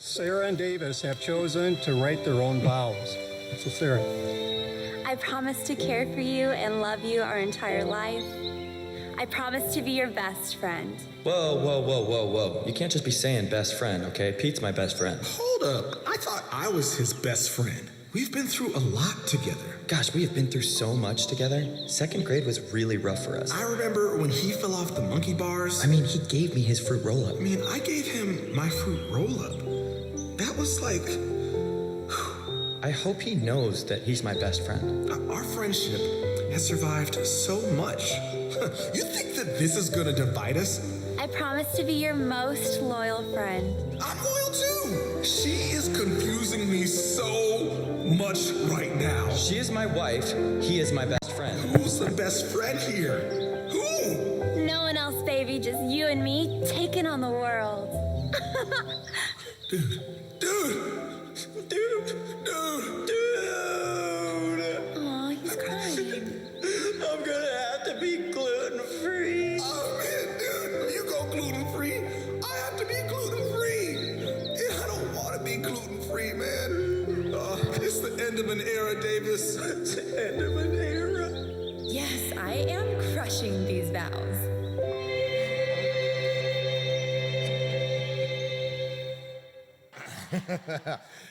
Sarah and Davis have chosen to write their own vows. So, Sarah. I promise to care for you and love you our entire life. I promise to be your best friend. Whoa. You can't just be saying best friend, okay? Pete's my best friend. Hold up. I thought I was his best friend. We've been through a lot together. Gosh, we have been through so much together. Second grade was really rough for us. I remember when he fell off the monkey bars. I mean, he gave me his fruit roll-up. I mean, I gave him my fruit roll-up. That was like... I hope he knows that he's my best friend. Our friendship has survived so much. You think that this is gonna divide us? I promise to be your most loyal friend. I'm loyal too. She is confusing me so much right now. She is my wife. He is my best friend. Who's the best friend here? Who? No one else, baby. Just you and me taking on the world. Dude. Aw, he's crying. I'm gonna have to be gluten-free. Oh man, dude, you go gluten-free. I have to be gluten-free. And I don't want to be gluten-free, man. It's the end of an era, Davis. It's the end of an era. Yes, I am crushing these vows.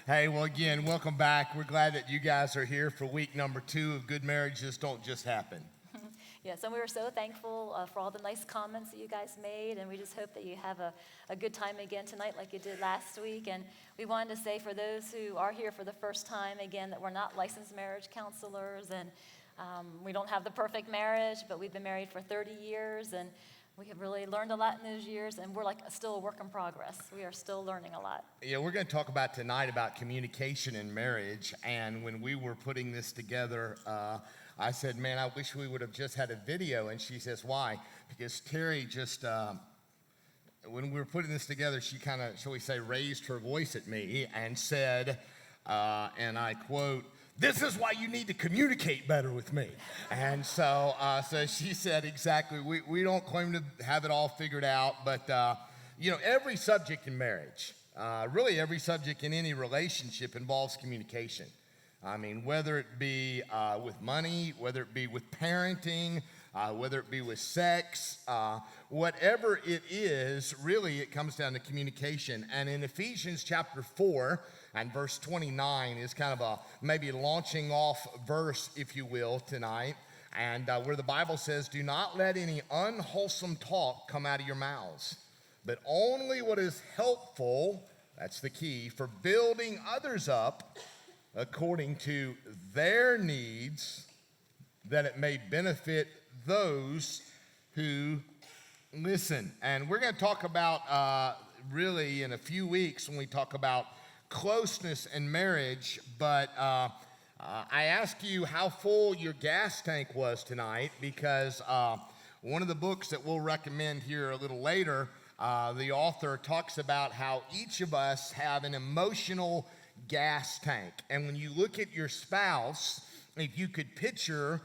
Hey, well, again, welcome back. We're glad that you guys are here for week number 2 of Good Marriages Don't Just Happen. Yes, and we were so thankful for all the nice comments that you guys made, and we just hope that you have a good time again tonight like you did last week. And we wanted to say for those who are here for the first time, again, that we're not licensed marriage counselors, and we don't have the perfect marriage, but we've been married for 30 years, and we have really learned a lot in those years, and we're like still a work in progress. We are still learning a lot. Yeah, we're going to talk about tonight about communication in marriage. And when we were putting this together, I said, man, I wish we would have just had a video. And she says, why? Because Terry just, when we were putting this together, she kind of, shall we say, raised her voice at me and said, and I quote, "This is why you need to communicate better with me." And so she said exactly, we don't claim to have it all figured out, but every subject in marriage, really every subject in any relationship involves communication. I mean, whether it be with money, whether it be with parenting, whether it be with sex, whatever it is, really it comes down to communication. And in Ephesians chapter 4 and verse 29 is kind of a maybe launching off verse, if you will, tonight. And where the Bible says, "Do not let any unwholesome talk come out of your mouths, but only what is helpful," that's the key, "for building others up according to their needs, that it may benefit those who listen." And we're going to talk about really in a few weeks when we talk about closeness in marriage, but I asked you how full your gas tank was tonight, because one of the books that we'll recommend here a little later, the author talks about how each of us have an emotional gas tank. And when you look at your spouse, if you could picture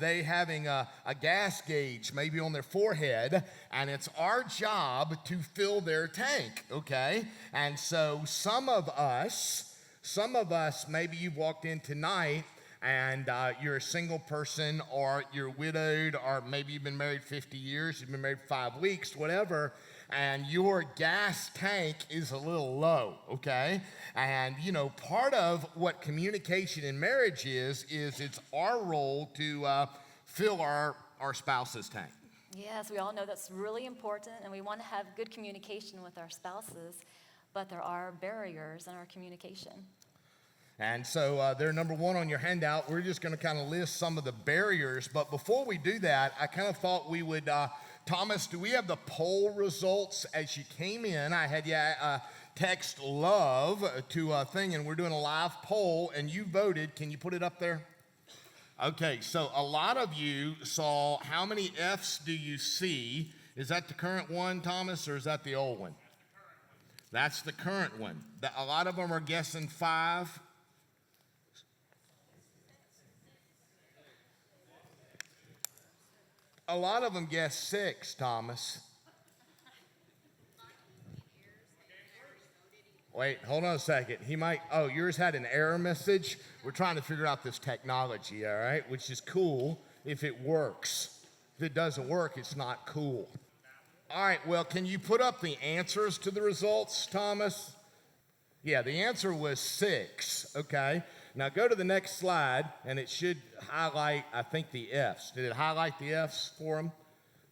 they having a gas gauge maybe on their forehead, and it's our job to fill their tank, okay? And so some of us, maybe you've walked in tonight and you're a single person, or you're widowed, or maybe you've been married 50 years, you've been married 5 weeks, whatever, and your gas tank is a little low, okay? And, part of what communication in marriage is it's our role to fill our spouse's tank. Yes, we all know that's really important, and we want to have good communication with our spouses, but there are barriers in our communication. And so they're number 1 on your handout. We're just going to kind of list some of the barriers. But before we do that, I kind of thought we would, Thomas, do we have the poll results as you came in? I had you text love to a thing, and we're doing a live poll, and you voted. Can you put it up there? Okay, so a lot of you saw, how many F's do you see? Is that the current one, Thomas, or is that the old one? That's the current one. A lot of them are guessing 5. A lot of them guess 6, Thomas. Wait, hold on a second. He might, oh, yours had an error message. We're trying to figure out this technology, all right? Which is cool if it works. If it doesn't work, it's not cool. All right, well, can you put up the answers to the results, Thomas? Yeah, the answer was 6, okay? Now go to the next slide, and it should highlight, I think, the Fs. Did it highlight the Fs for them?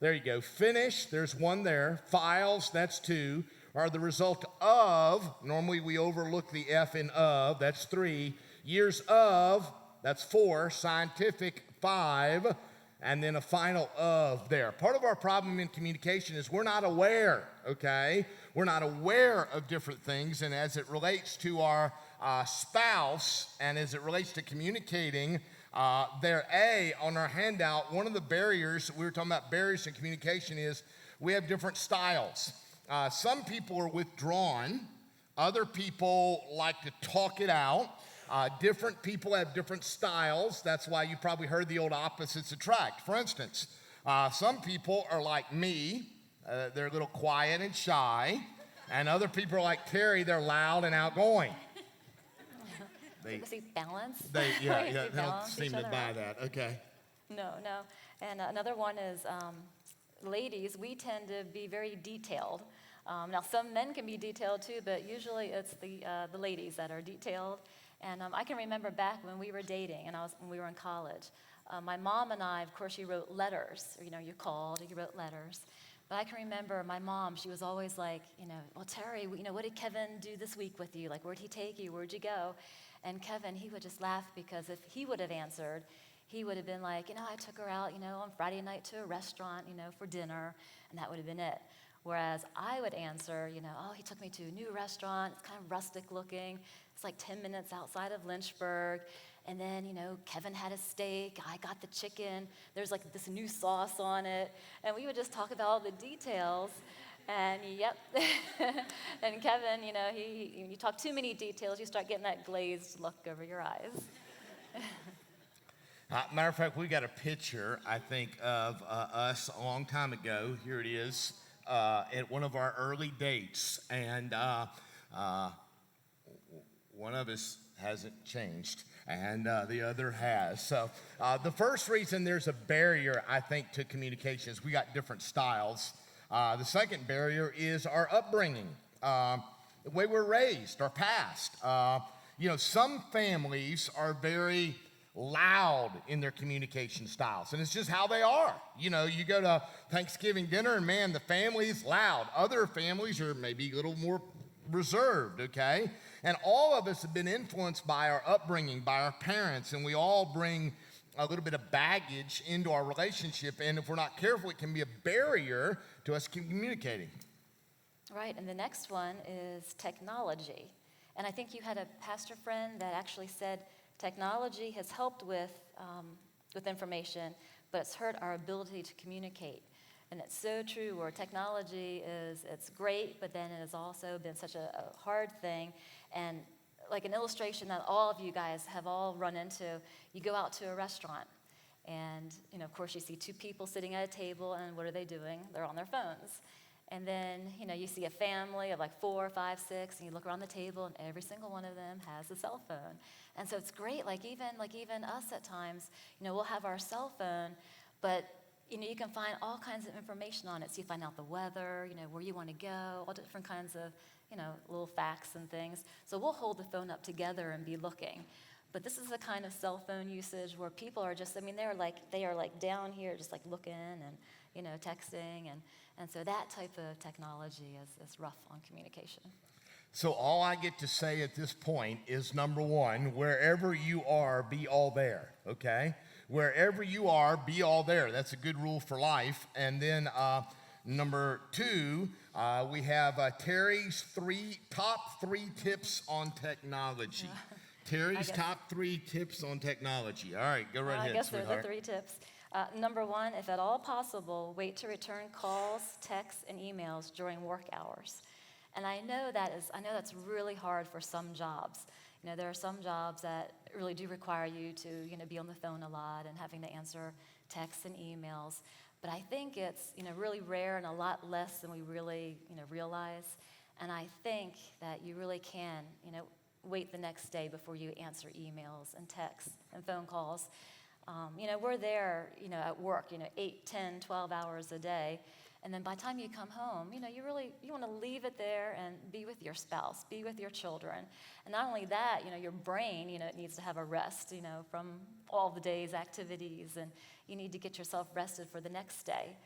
There you go. Finish, there's 1 there. Files, that's 2. Are the result of, normally we overlook the F in of, that's 3. Years of, that's 4. Scientific, 5. And then a final of there. Part of our problem in communication is we're not aware, okay? We're not aware of different things, and as it relates to our spouse and as it relates to communicating, there, A, on our handout, one of the barriers, we were talking about barriers in communication, is we have different styles. Some people are withdrawn. Other people like to talk it out. Different people have different styles. That's why you probably heard the old opposites attract. For instance, some people are like me. They're a little quiet and shy. And other people are like Terry. They're loud and outgoing. They see balance. They don't balance seem each to other buy out. that. Okay. No. And another one is ladies, we tend to be very detailed. Now, some men can be detailed too, but usually it's the ladies that are detailed. And I can remember back when we were dating and when we were in college, my mom and I, of course, she wrote letters. You called, you wrote letters. But I can remember my mom, she was always like, well, Terry, what did Kevin do this week with you? Like, where'd he take you? Where'd you go? And Kevin, he would just laugh because if he would have answered, he would have been like, I took her out, on Friday night to a restaurant, for dinner, and that would have been it. Whereas I would answer, he took me to a new restaurant. It's kind of rustic looking. It's like 10 minutes outside of Lynchburg. And then, Kevin had a steak. I got the chicken. There's like this new sauce on it. And we would just talk about all the details. And yep. And Kevin, you talk too many details, you start getting that glazed look over your eyes. Matter of fact, we got a picture, I think, of us a long time ago. Here it is. At one of our early dates, and one of us hasn't changed, and the other has. So the first reason there's a barrier, I think, to communication is we got different styles. The second barrier is our upbringing, the way we're raised, our past. Some families are very loud in their communication styles, and it's just how they are. You go to Thanksgiving dinner and man, the family is loud. Other families are maybe a little more reserved, okay? And all of us have been influenced by our upbringing, by our parents, and we all bring a little bit of baggage into our relationship, and if we're not careful, it can be a barrier to us communicating. Right, and the next one is technology. And I think you had a pastor friend that actually said technology has helped with information, but it's hurt our ability to communicate. And it's so true, where technology it's great, but then it has also been such a hard thing. And like an illustration that all of you guys have all run into, you go out to a restaurant, and of course you see 2 people sitting at a table, and what are they doing? They're on their phones. And then, you see a family of like 4, 5, 6, and you look around the table, and every single one of them has a cell phone. And so it's great, like even us at times, we'll have our cell phone, but you can find all kinds of information on it. So you find out the weather, where you want to go, all different kinds of, little facts and things. So we'll hold the phone up together and be looking. But this is the kind of cell phone usage where people are just, they are like down here just like looking and, texting. And so that type of technology is rough on communication. So all I get to say at this point is, number 1, wherever you are, be all there, okay? Wherever you are, be all there. That's a good rule for life. And then number 2, we have Terry's top 3 tips on technology. Terry's top 3 tips on technology. All right, go right ahead, I guess sweetheart. they're the 3 tips. Number 1, if at all possible, wait to return calls, texts, and emails during work hours. And I know that's really hard for some jobs. There are some jobs that really do require you to, be on the phone a lot and having to answer texts and emails. But I think it's, really rare and a lot less than we really, realize. And I think that you really can, wait the next day before you answer emails and texts and phone calls. We're there, at work, 8, 10, 12 hours a day. And then by the time you come home, you want to leave it there and be with your spouse, be with your children. And not only that, your brain, it needs to have a rest, from all the day's activities, and you need to get yourself rested for the next day.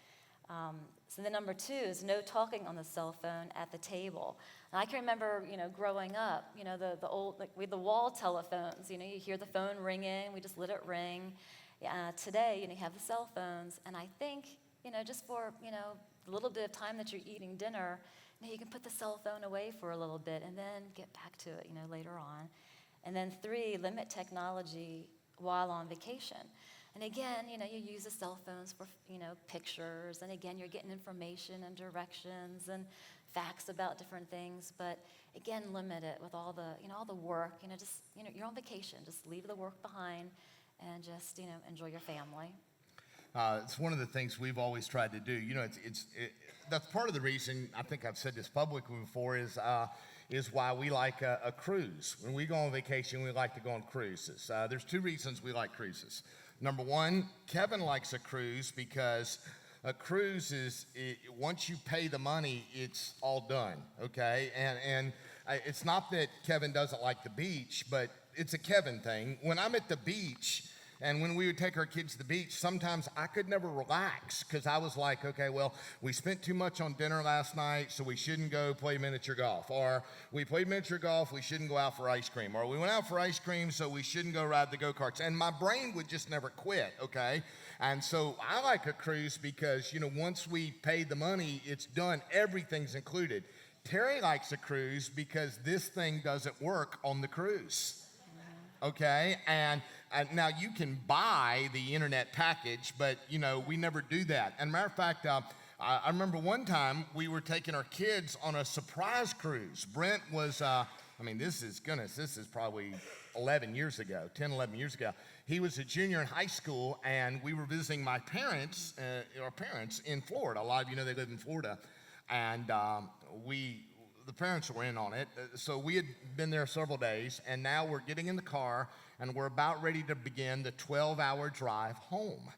So then number 2 is no talking on the cell phone at the table. And I can remember, growing up, the old, we had the wall telephones, you hear the phone ringing, we just let it ring. Today, you have the cell phones, and I think, just for, a little bit of time that you're eating dinner, you can put the cell phone away for a little bit and then get back to it, later on. And then 3, limit technology while on vacation. And again, you use the cell phones for, pictures, and again, you're getting information and directions and facts about different things, but again, limit it with all the, all the work, just, you're on vacation, just leave the work behind and just, enjoy your family. It's one of the things we've always tried to do. That's part of the reason, I think I've said this publicly before, is why we like a cruise. When we go on vacation, we like to go on cruises. There's 2 reasons we like cruises. Number 1, Kevin likes a cruise because a cruise is, once you pay the money, it's all done, okay? And it's not that Kevin doesn't like the beach, but it's a Kevin thing. When I'm at the beach, and when we would take our kids to the beach, sometimes I could never relax because I was like, okay, well, we spent too much on dinner last night, so we shouldn't go play miniature golf. Or we played miniature golf, we shouldn't go out for ice cream. Or we went out for ice cream, so we shouldn't go ride the go-karts. And my brain would just never quit, okay? And so I like a cruise because, once we pay the money, it's done. Everything's included. Terry likes a cruise because this thing doesn't work on the cruise, okay? And now you can buy the internet package, but we never do that. And matter of fact, I remember one time we were taking our kids on a surprise cruise. Brent was, this is probably 11 years ago, 10, 11 years ago. He was a junior in high school, and we were visiting my parents, our parents in Florida. A lot of you know they live in Florida, and the parents were in on it. So we had been there several days, and now we're getting in the car, and we're about ready to begin the 12-hour drive home.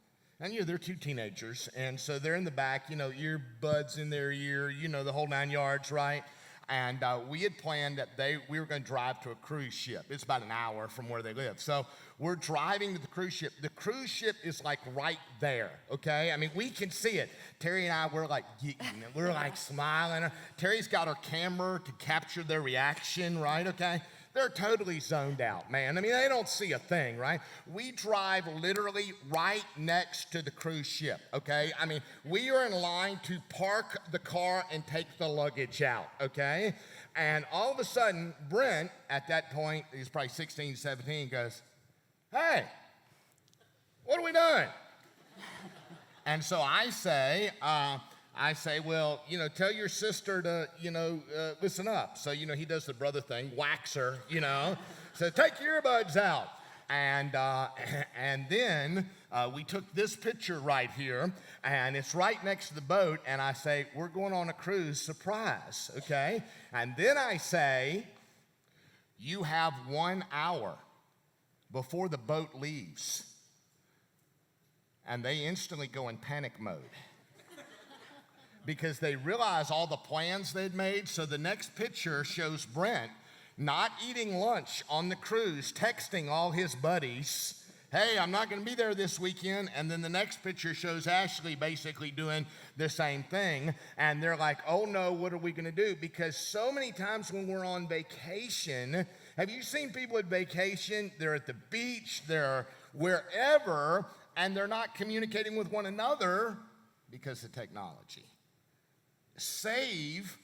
And, they're 2 teenagers, and so they're in the back, earbuds in their ear, the whole 9 yards, right? And we had planned that we were going to drive to a cruise ship. It's about an hour from where they live. So we're driving to the cruise ship. The cruise ship is like right there, okay? We can see it. Terry and I, we're like smiling. Terry's got her camera to capture their reaction, right? Okay? They're totally zoned out, man. They don't see a thing, right? We drive literally right next to the cruise ship, okay? We are in line to park the car and take the luggage out, okay? And all of a sudden, Brent, at that point, he's probably 16, 17, goes, "Hey, what are we doing?" And so I say, well, tell your sister to, listen up. So, he does the brother thing, whacks her, so take your earbuds out. And then we took this picture right here, and it's right next to the boat, and I say, we're going on a cruise, surprise, okay? And then I say, you have 1 hour before the boat leaves. And they instantly go in panic mode because they realize all the plans they'd made. So the next picture shows Brent not eating lunch on the cruise, texting all his buddies, "Hey, I'm not going to be there this weekend." And then the next picture shows Ashley basically doing the same thing. And they're like, "Oh no, what are we going to do?" Because so many times when we're on vacation, have you seen people at vacation? They're at the beach, they're wherever, and they're not communicating with one another because of technology. Save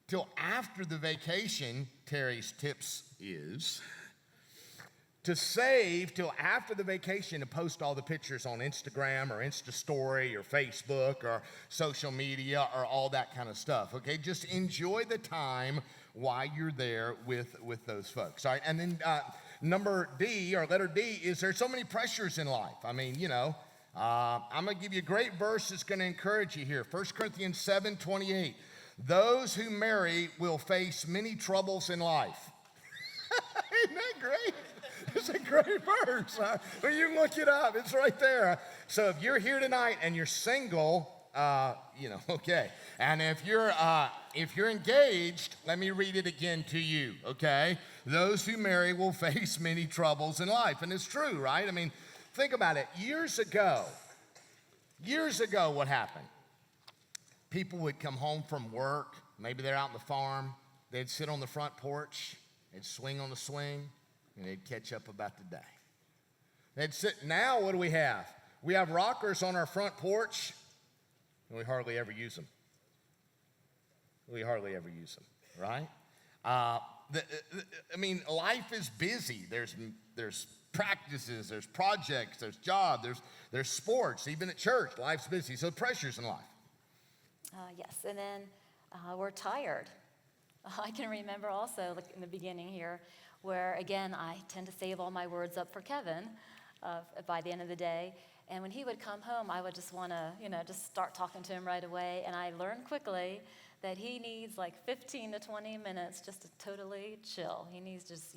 till after the vacation. Terry's tips is to save till after the vacation to post all the pictures on Instagram or Insta Story or Facebook or social media or all that kind of stuff, okay? Just enjoy the time while you're there with those folks, all right? And then number D, or letter D, is there's so many pressures in life. I'm going to give you a great verse that's going to encourage you here. 1 Corinthians 7:28. Those who marry will face many troubles in life. Isn't that great? It's a great verse. Huh? Well, you can look it up. It's right there. So if you're here tonight and you're single, okay. And if you're engaged, let me read it again to you, okay? Those who marry will face many troubles in life. And it's true, right? I mean, think about it. Years ago, what happened? People would come home from work. Maybe they're out on the farm. They'd sit on the front porch. They'd swing on the swing, and they'd catch up about the day. They'd sit. Now, what do we have? We have rockers on our front porch, and we hardly ever use them. Right? Life is busy. There's practices, there's projects, there's job, there's sports. Even at church, life's busy. So pressures in life. Yes, and then we're tired. I can remember also, like in the beginning here, where again I tend to save all my words up for Kevin by the end of the day. And when he would come home, I would just want to, just start talking to him right away. And I learned quickly that he needs like 15 to 20 minutes just to totally chill. He needs just,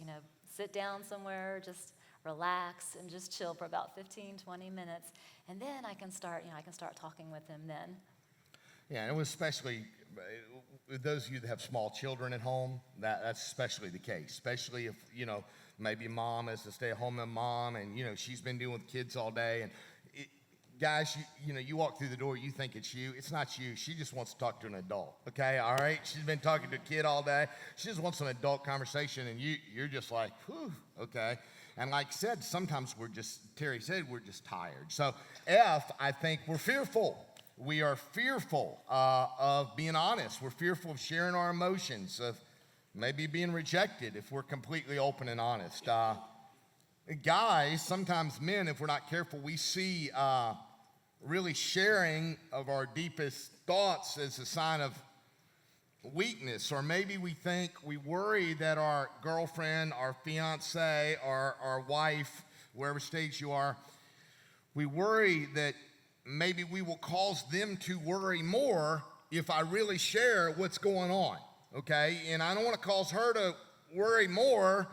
sit down somewhere, just relax and just chill for about 15, 20 minutes. And then I can start talking with him then. Yeah, and it was especially with those of you that have small children at home, that's especially the case. Especially if, maybe mom is a stay-at-home mom and, she's been dealing with kids all day. And guys, you walk through the door, you think it's you. It's not you. She just wants to talk to an adult, okay? All right? She's been talking to a kid all day. She just wants an adult conversation, and you're just like, whew, okay? And like I said, sometimes Terry said, we're just tired. So I think we're fearful. We are fearful of being honest. We're fearful of sharing our emotions, of maybe being rejected if we're completely open and honest. Guys, sometimes men, if we're not careful, we see really sharing of our deepest thoughts as a sign of weakness. Or maybe we worry that our girlfriend, our fiance, our wife, wherever stage you are, we worry that maybe we will cause them to worry more if I really share what's going on, okay? And I don't want to cause her to worry more,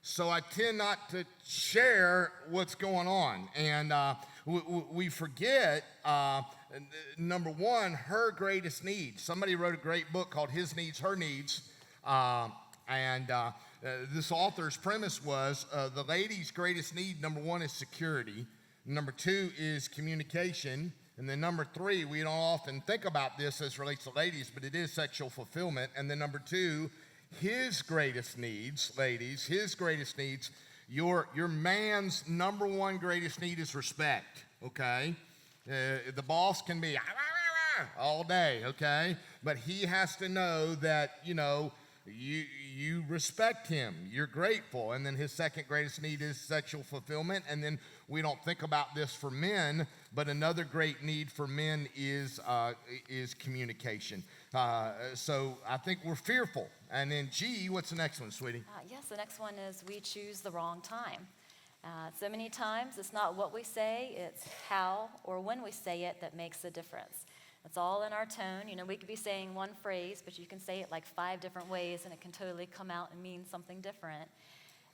so I tend not to share what's going on. And we forget, number one, her greatest needs. Somebody wrote a great book called His Needs, Her Needs. This author's premise was the lady's greatest need, number one, is security. Number two is communication. And then number three, we don't often think about this as relates to ladies, but it is sexual fulfillment. And then number two, his greatest needs, ladies, his greatest needs, your man's number one greatest need is respect, okay? The boss can be all day, okay? But he has to know that, you respect him, you're grateful. And then his second greatest need is sexual fulfillment. And then we don't think about this for men, but another great need for men is communication. So I think we're fearful. And then G, what's the next one, sweetie? Yes, the next one is we choose the wrong time. So many times it's not what we say, it's how or when we say it that makes a difference. It's all in our tone. We could be saying one phrase, but you can say it like 5 different ways, and it can totally come out and mean something different.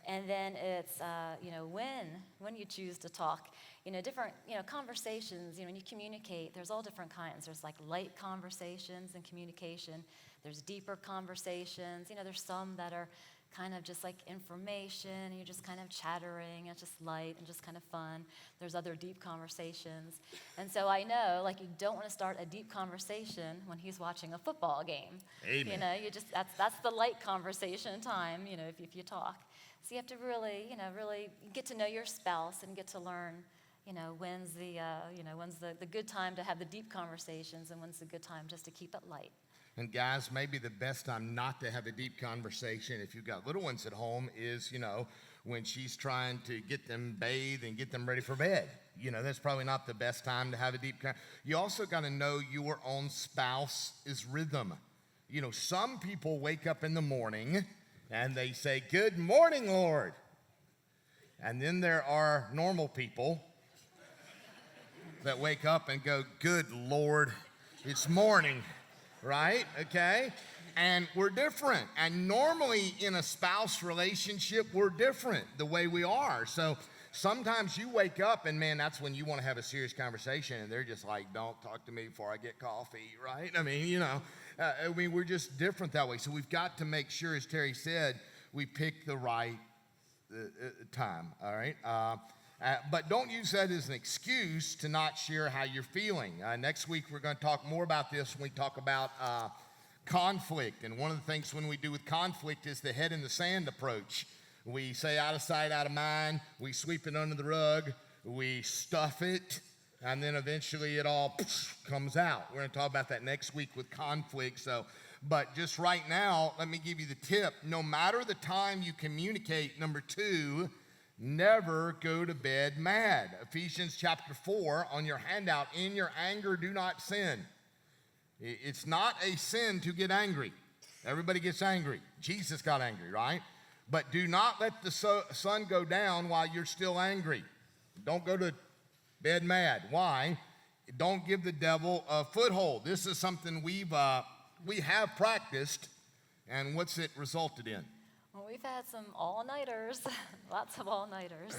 And then it's, when you choose to talk, different, conversations, when you communicate, there's all different kinds. There's like light conversations and communication. There's deeper conversations. There's some that are kind of just like information, and you're just kind of chattering, it's just light and just kind of fun. There's other deep conversations. And so I know, like, you don't want to start a deep conversation when he's watching a football game. Amen. That's the light conversation time, if you talk. So you have to really get to know your spouse and get to learn, when's the good time to have the deep conversations and when's the good time just to keep it light. And guys, maybe the best time not to have a deep conversation if you've got little ones at home is, when she's trying to get them bathed and get them ready for bed. That's probably not the best time to have a deep conversation. You also got to know your own spouse's rhythm. Some people wake up in the morning and they say, "Good morning, Lord." And then there are normal people that wake up and go, "Good Lord, it's morning." right? Okay? And we're different. And normally in a spouse relationship, we're different the way we are. So sometimes you wake up and, man, that's when you want to have a serious conversation, and they're just like, don't talk to me before I get coffee, right? I mean, we're just different that way. So we've got to make sure, as Terry said, we pick the right time, all right? But don't use that as an excuse to not share how you're feeling. Next week, we're going to talk more about this when we talk about conflict. And one of the things when we do with conflict is the head in the sand approach. We say out of sight, out of mind. We sweep it under the rug. We stuff it. And then eventually it all comes out. We're going to talk about that next week with conflict. But just right now, let me give you the tip. No matter the time you communicate, number 2, never go to bed mad. Ephesians chapter 4 on your handout, in your anger, do not sin. It's not a sin to get angry. Everybody gets angry. Jesus got angry, right? But do not let the sun go down while you're still angry. Don't go to bed mad. Why? Don't give the devil a foothold. This is something we have practiced, and what's it resulted in? Well, we've had some all-nighters, lots of all-nighters.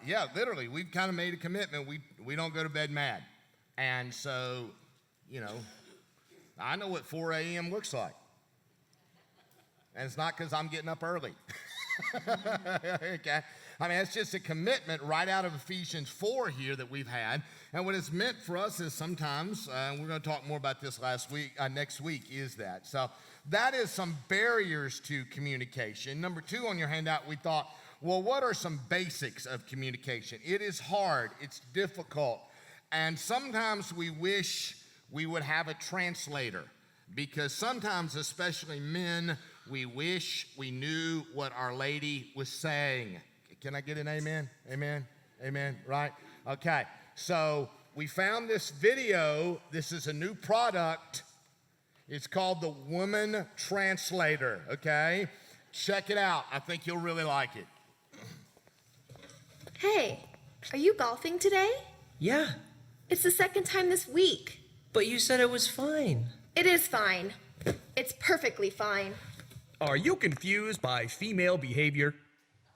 Yeah, literally, we've kind of made a commitment. We don't go to bed mad. And so, I know what 4 a.m. looks like. And it's not because I'm getting up early. Okay? I mean, it's just a commitment right out of Ephesians 4 here that we've had. And what it's meant for us is sometimes, we're going to talk more about this next week, is that. So that is some barriers to communication. Number 2 on your handout, we thought, well, what are some basics of communication? It is hard. It's difficult. And sometimes we wish we would have a translator, because sometimes, especially men, we wish we knew what Our Lady was saying. Can I get an amen? Amen? Amen? Right? Okay. So we found this video. This is a new product. It's called the Woman Translator. Okay? Check it out. I think you'll really like it. Hey, are you golfing today? Yeah, It's the second time this week. but you said it was fine. It is fine. It's perfectly fine. Are you confused by female behavior?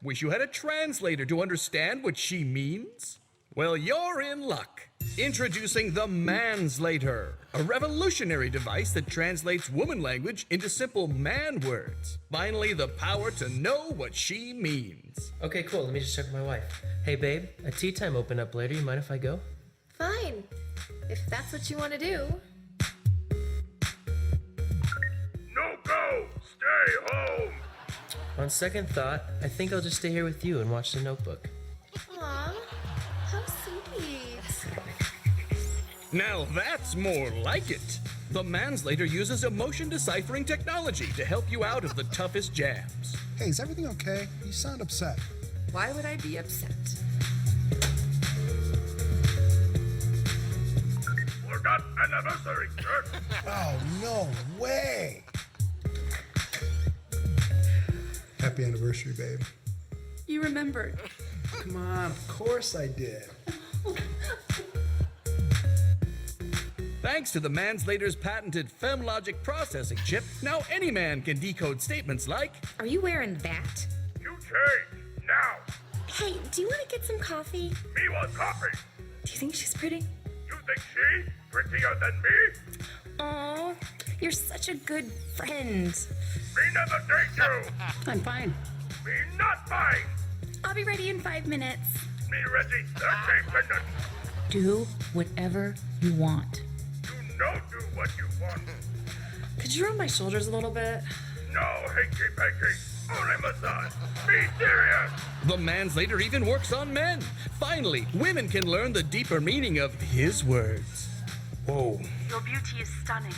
Wish you had a translator to understand what she means? Well, you're in luck. Introducing the Manslater, a revolutionary device that translates woman language into simple man words. Finally, the power to know what she means. Okay, cool. Let me just check with my wife. Hey, babe, a tea time open up later. You mind if I go? Fine. If that's what you want to do. No go! Stay home! On second thought, I think I'll just stay here with you and watch The Notebook. Aw, how sweet. Now that's more like it. The Manslater uses emotion deciphering technology to help you out of the toughest jams. Hey, is everything okay? You sound upset. Why would I be upset? Forgot anniversary, jerk! Oh, no way. Happy anniversary, babe. You remembered. Come on, of course I did. Thanks to the Manslater's patented FemLogic processing chip, now any man can decode statements like, Are you wearing that? You change, now! Hey, do you want to get some coffee? Me want coffee! Do you think she's pretty? You think she prettier than me? Oh, you're such a good friend. Me never date you! I'm fine. Me not fine! I'll be ready in 5 minutes. Me ready 30 minutes! Do whatever you want. You no do what you want. Could you rub my shoulders a little bit? No hanky-panky, only massage. Be serious! the Manslater even works on men. Finally, women can learn the deeper meaning of his words. Whoa. Your beauty is stunning.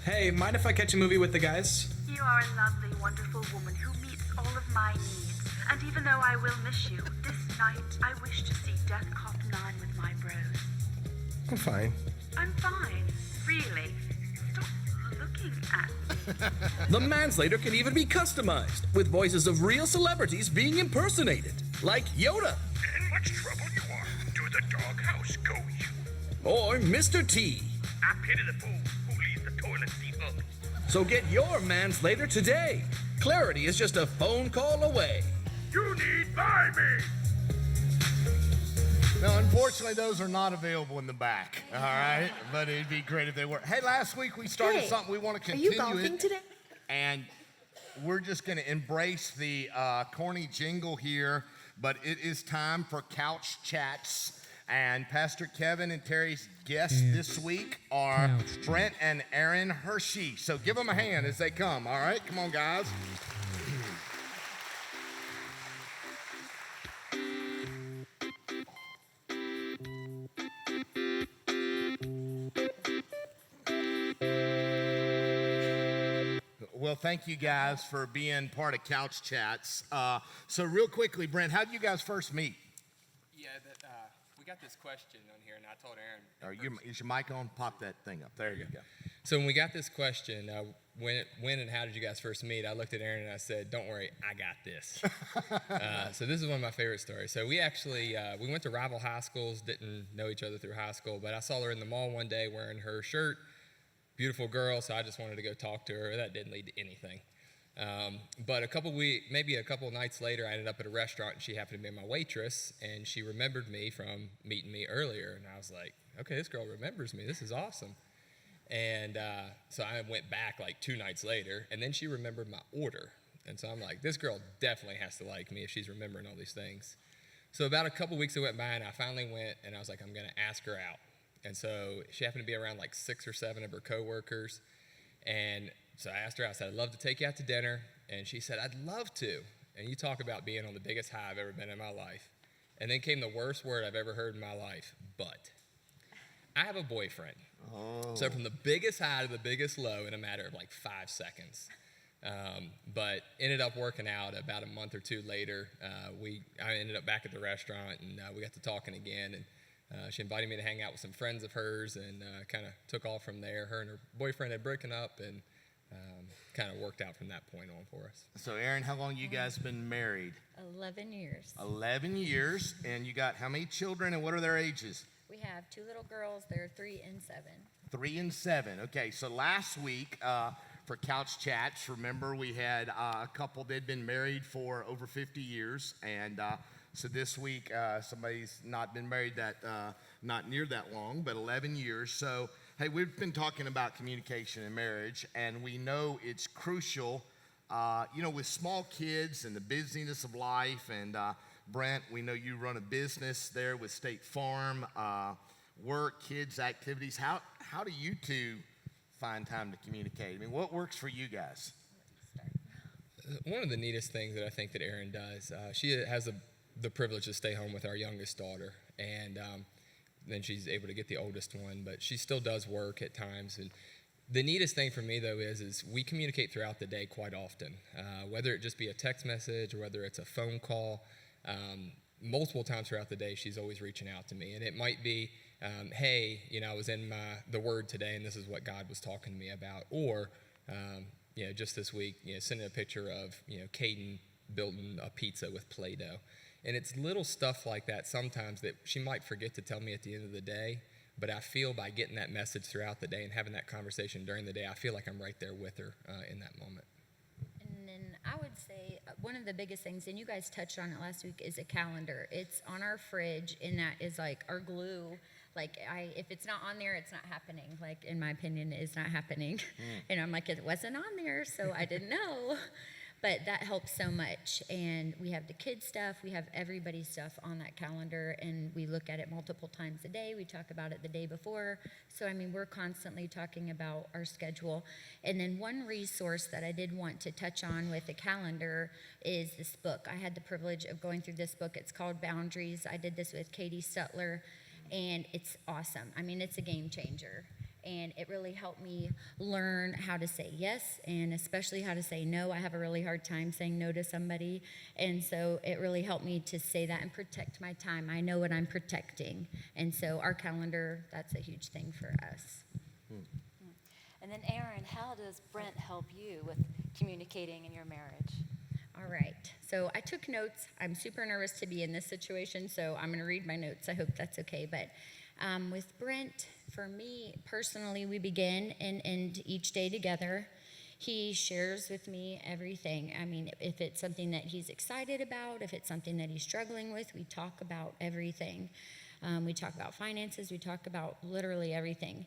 Hey, mind if I catch a movie with the guys? You are a lovely, wonderful woman who meets all of my needs. And even though I will miss you, this night I wish to see Death Cop 9 with my bros. I'm fine. I'm fine. Really. Stop looking at me. The Manslater can even be customized, with voices of real celebrities being impersonated, like Yoda. In much trouble you are. To the doghouse go you. Or Mr. T. I pity the fool who leaves the toilet seat hook. So get your manslater today. Clarity is just a phone call away. You need buy me. Now, unfortunately, those are not available in the back, all right? But it'd be great if they were. Hey, last week we started Hey, something we want to are continue you golfing it, today? and we're just going to embrace the corny jingle here, but it is time for Couch Chats. And Pastor Kevin and Terry's guests this week are Brent and Aaron Hershey. So give them a hand as they come, all right? Come on, guys. Well, thank you guys for being part of Couch Chats. So real quickly, Brent, how did you guys first meet? Yeah, we got this question on here, and I told Aaron. Is your mic on? Pop that thing up. There you go. So when we got this question, when and how did you guys first meet? I looked at Aaron and I said, "Don't worry, I got this." So this is one of my favorite stories. So we actually we went to rival high schools, didn't know each other through high school, but I saw her in the mall one day wearing her shirt. Beautiful girl, so I just wanted to go talk to her. That didn't lead to anything. But maybe a couple nights later, I ended up at a restaurant, and she happened to be my waitress, and she remembered me from meeting me earlier. And I was like, okay, this girl remembers me. This is awesome. And so I went back like 2 nights later, and then she remembered my order. And so I'm like, this girl definitely has to like me if she's remembering all these things. So about a couple weeks went by, and I finally went, and I was like, I'm going to ask her out. And so she happened to be around like 6 or 7 of her coworkers. And so I asked her, I said, I'd love to take you out to dinner. And she said, I'd love to. And you talk about being on the biggest high I've ever been in my life. And then came the worst word I've ever heard in my life, but. I have a boyfriend. Oh. So from the biggest high to the biggest low in a matter of like 5 seconds. But ended up working out about a month or 2 later. I ended up back at the restaurant, and we got to talking again. And she invited me to hang out with some friends of hers, and kind of took off from there. Her and her boyfriend had broken up, and kind of worked out from that point on for us. So, Aaron, how long you guys been married? 11 years. 11 years, and you got how many children, and what are their ages? We have 2 little girls. They're 3 and 7. 3 and 7. Okay, so last week for Couch Chats, remember we had a couple that had been married for over 50 years, and so this week, somebody's not been married not near that long, but 11 years. So, hey, we've been talking about communication in marriage, and we know it's crucial, with small kids and the busyness of life. And Brent, we know you run a business there with State Farm, work, kids, activities. How do you two find time to communicate? I mean, what works for you guys? One of the neatest things that I think that Erin does, she has the privilege to stay home with our youngest daughter, and then she's able to get the oldest one, but she still does work at times. And the neatest thing for me, though, is we communicate throughout the day quite often, whether it just be a text message or whether it's a phone call. Multiple times throughout the day, she's always reaching out to me, and it might be, hey, I was in the Word today, and this is what God was talking to me about, or just this week, sending a picture of Caden building a pizza with Play-Doh. And it's little stuff like that sometimes that she might forget to tell me at the end of the day, but I feel by getting that message throughout the day and having that conversation during the day, I feel like I'm right there with her in that moment. And then I would say one of the biggest things, and you guys touched on it last week, is a calendar. It's on our fridge, and that is like our glue. Like, if it's not on there, it's not happening. Like, in my opinion, it's not happening. And I'm like, it wasn't on there, so I didn't know. But that helps so much. And we have the kids' stuff. We have everybody's stuff on that calendar. And we look at it multiple times a day. We talk about it the day before. So, we're constantly talking about our schedule. And then one resource that I did want to touch on with the calendar is this book. I had the privilege of going through this book. It's called Boundaries. I did this with Katie Sutler. And it's awesome. It's a game changer. And it really helped me learn how to say yes, and especially how to say no. I have a really hard time saying no to somebody. And so it really helped me to say that and protect my time. I know what I'm protecting. And so our calendar, that's a huge thing for us. And then Aaron, how does Brent help you with communicating in your marriage? All right. So I took notes. I'm super nervous to be in this situation, so I'm going to read my notes. I hope that's okay. But with Brent, For me personally, we begin and end each day together. He shares with me everything. I mean, if it's something that he's excited about, if it's something that he's struggling with, we talk about everything. We talk about finances. We talk about literally everything.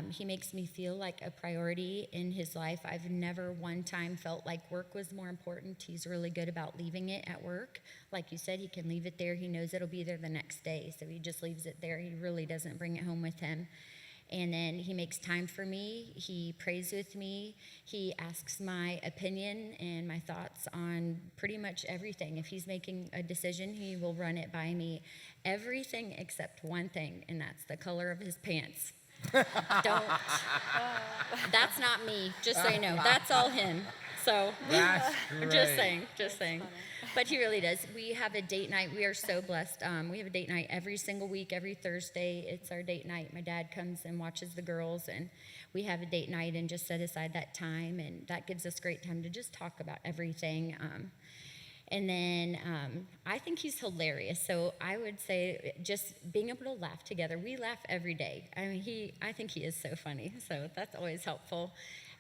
He makes me feel like a priority in his life. I've never one time felt like work was more important. He's really good about leaving it at work. Like you said, he can leave it there. He knows it'll be there the next day, so he just leaves it there. He really doesn't bring it home with him. And then he makes time for me. He prays with me. He asks my opinion and my thoughts on pretty much everything. If he's making a decision, he will run it by me. Everything except one thing, and that's the color of his pants. Don't. That's not me, just so you know. That's all him. So, That's great. just saying. But he really does. We have a date night. We are so blessed. We have a date night every single week, every Thursday. It's our date night. My dad comes and watches the girls, and we have a date night and just set aside that time, and that gives us great time to just talk about everything. And then I think he's hilarious. So I would say just being able to laugh together. We laugh every day. I mean, I think he is so funny. So that's always helpful.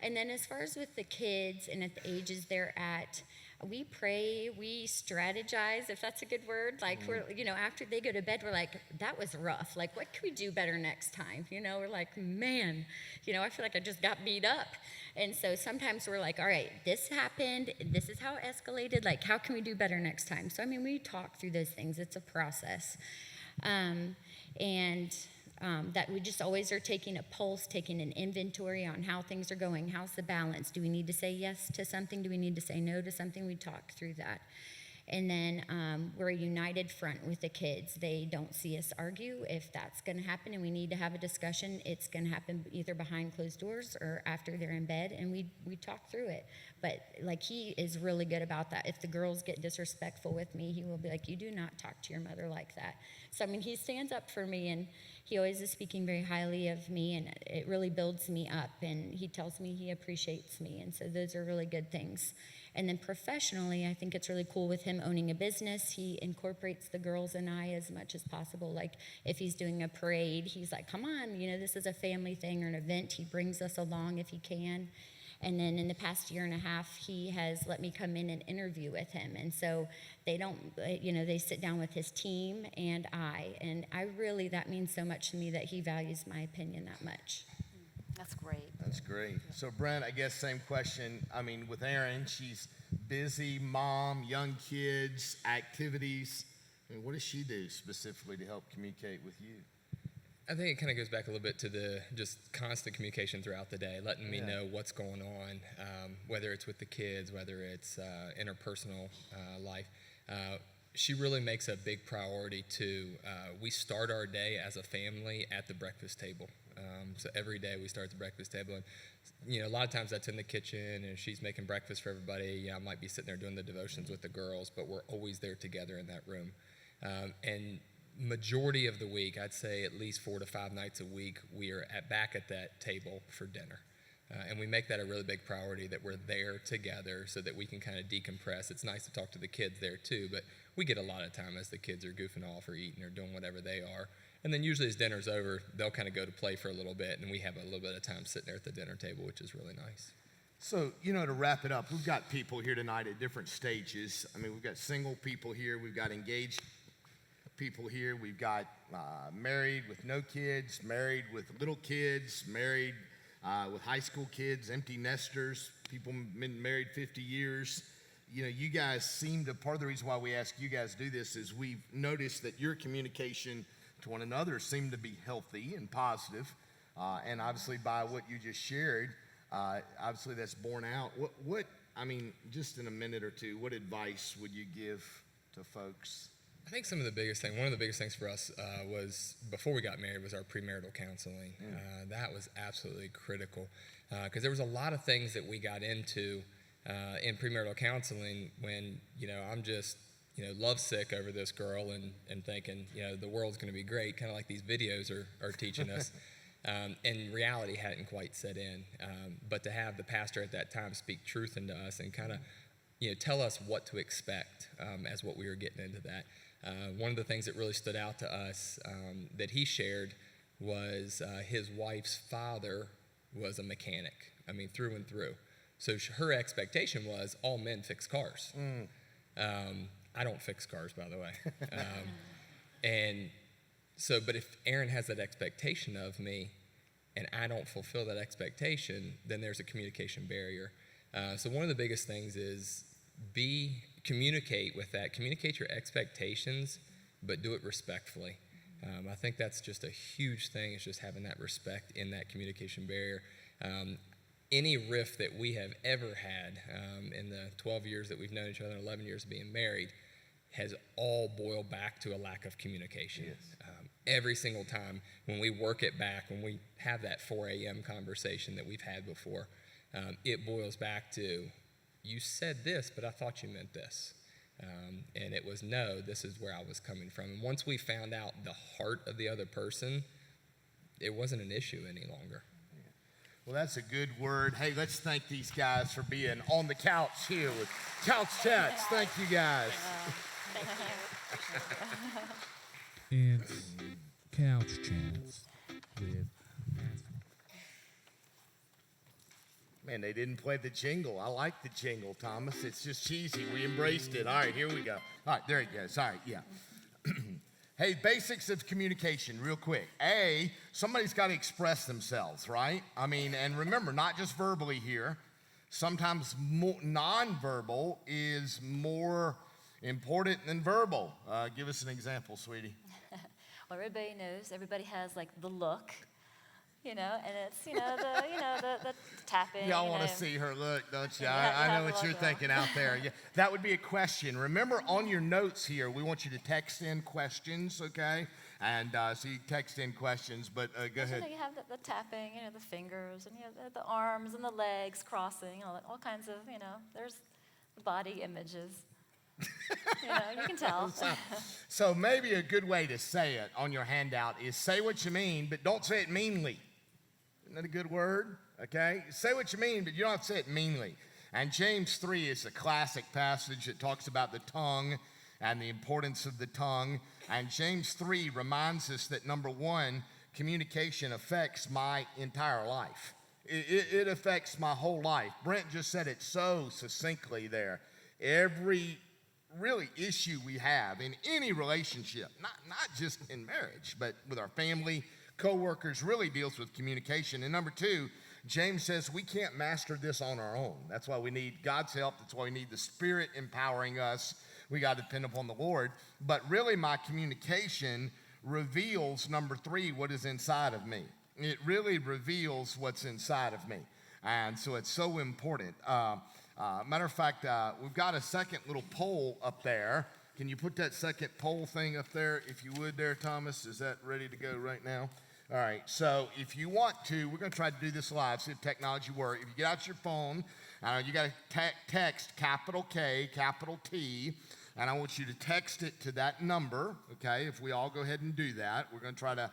And then as far as with the kids and at the ages they're at, we pray, we strategize, if that's a good word. Like, we're, after they go to bed, we're like, that was rough. Like, what can we do better next time? We're like, man, I feel like I just got beat up. And so sometimes we're like, all right, this happened. This is how it escalated. Like, how can we do better next time? So, we talk through those things. It's a process. That we just always are taking a pulse, taking an inventory on how things are going. How's the balance? Do we need to say yes to something? Do we need to say no to something? We talk through that. And then we're a united front with the kids. They don't see us argue. If that's going to happen and we need to have a discussion, it's going to happen either behind closed doors or after they're in bed, and we talk through it. But like, he is really good about that. If the girls get disrespectful with me, he will be like, you do not talk to your mother like that. So, he stands up for me, and he always is speaking very highly of me, and it really builds me up, and he tells me he appreciates me, and so those are really good things. And then professionally, I think it's really cool with him owning a business. He incorporates the girls and I as much as possible. Like, if he's doing a parade, he's like, come on, this is a family thing or an event. He brings us along if he can. And then in the past year and a half, he has let me come in and interview with him. And so they sit down with his team and that means so much to me that he values my opinion that much. That's great. That's great. So, Brent, I guess same question. With Erin, she's busy, mom, young kids, activities. What does she do specifically to help communicate with you? I think it kind of goes back a little bit to the just constant communication throughout the day, letting me know what's going on, whether it's with the kids, whether it's interpersonal life. She really makes a big priority to, we start our day as a family at the breakfast table. So every day we start at the breakfast table, and a lot of times that's in the kitchen, and she's making breakfast for everybody. I might be sitting there doing the devotions with the girls, but we're always there together in that room. And majority of the week, I'd say at least 4 to 5 nights a week, we are back at that table for dinner. And we make that a really big priority, that we're there together so that we can kind of decompress. It's nice to talk to the kids there too, but we get a lot of time as the kids are goofing off or eating or doing whatever they are. And then usually as dinner's over, they'll kind of go to play for a little bit, and we have a little bit of time sitting there at the dinner table, which is really nice. So, to wrap it up, we've got people here tonight at different stages. We've got single people here. We've got engaged people here. We've got married with no kids, married with little kids, married with high school kids, empty nesters, people been married 50 years. You guys seem to, part of the reason why we ask you guys to do this is we've noticed that your communication to one another seem to be healthy and positive. And obviously by what you just shared, obviously that's borne out. Just in a minute or two, what advice would you give to folks? I think one of the biggest things for us was, before we got married, was our premarital counseling. That was absolutely critical, because there was a lot of things that we got into in premarital counseling when, I'm just, lovesick over this girl and thinking, the world's going to be great, kind of like these videos are teaching us. And reality hadn't quite set in. But to have the pastor at that time speak truth into us and kind of, tell us what to expect as what we were getting into that. One of the things that really stood out to us that he shared was his wife's father was a mechanic. I mean, through and through. So her expectation was all men fix cars. I don't fix cars, by the way. And so, but if Aaron has that expectation of me and I don't fulfill that expectation, then there's a communication barrier. So one of the biggest things is communicate with that. Communicate your expectations, but do it respectfully. I think that's just a huge thing, is just having that respect in that communication barrier. Any rift that we have ever had in the 12 years that we've known each other, 11 years of being married, has all boiled back to a lack of communication. Yes. Every single time when we work it back, when we have that 4 a.m. conversation that we've had before, it boils back to, you said this, but I thought you meant this. And it was, no, this is where I was coming from. And once we found out the heart of the other person, it wasn't an issue any longer. Well, that's a good word. Hey, let's thank these guys for being on the couch here with Couch Chats. Thank you, guys. It's Couch Chats with... Man, they didn't play the jingle. I like the jingle, Thomas. It's just cheesy. We embraced it. All right, here we go. All right, there it goes. All right, yeah. Hey, basics of communication, real quick. Somebody's got to express themselves, right? I mean, and remember, not just verbally here. Sometimes nonverbal is more important than verbal. Give us an example, sweetie. Well, everybody knows. Everybody has like the look, and it's the tapping. Y'all want to see her look, don't you? Yeah, I know you have what to you're look thinking out there. Yeah, that would be a question. Remember, on your notes here, we want you to text in questions, okay? And so you text in questions, but go ahead. You have the tapping, the fingers, and the arms and the legs crossing, all kinds of, there's the body images. You can tell. So maybe a good way to say it on your handout is say what you mean, but don't say it meanly. Isn't that a good word? Okay? Say what you mean, but you don't have to say it meanly. And James 3 is a classic passage that talks about the tongue and the importance of the tongue. And James 3 reminds us that, number one, communication affects my entire life. It affects my whole life. Brent just said it so succinctly there. Every really issue we have in any relationship, not just in marriage, but with our family, co-workers, really deals with communication. And number two, James says we can't master this on our own. That's why we need God's help. That's why we need the Spirit empowering us. We got to depend upon the Lord. But really, my communication reveals, number three, what is inside of me. It really reveals what's inside of me. And so it's so important. Matter of fact, we've got a second little poll up there. Can you put that second poll thing up there, if you would there, Thomas? Is that ready to go right now? All right, so if you want to, we're going to try to do this live, see if technology works. If you get out your phone, you got to text capital K, capital T, and I want you to text it to that number, okay? If we all go ahead and do that, we're going to try to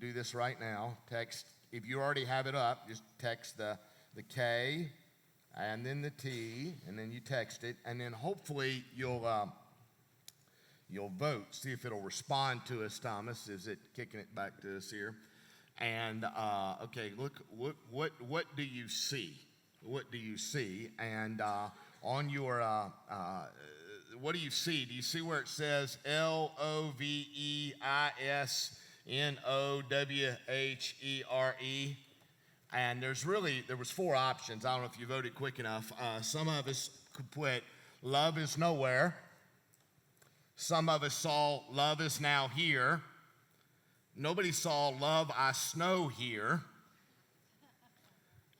do this right now. Text, if you already have it up, just text the K and then the T, and then you text it, and then hopefully you'll vote. See if it'll respond to us, Thomas. Is it kicking it back to us here? And okay, look, what do you see? What do you see? And on your, what do you see? Do you see where it says LOVEISNOWHERE? And there was four options. I don't know if you voted quick enough. Some of us could put love is nowhere. Some of us saw love is now here. Nobody saw love I snow here.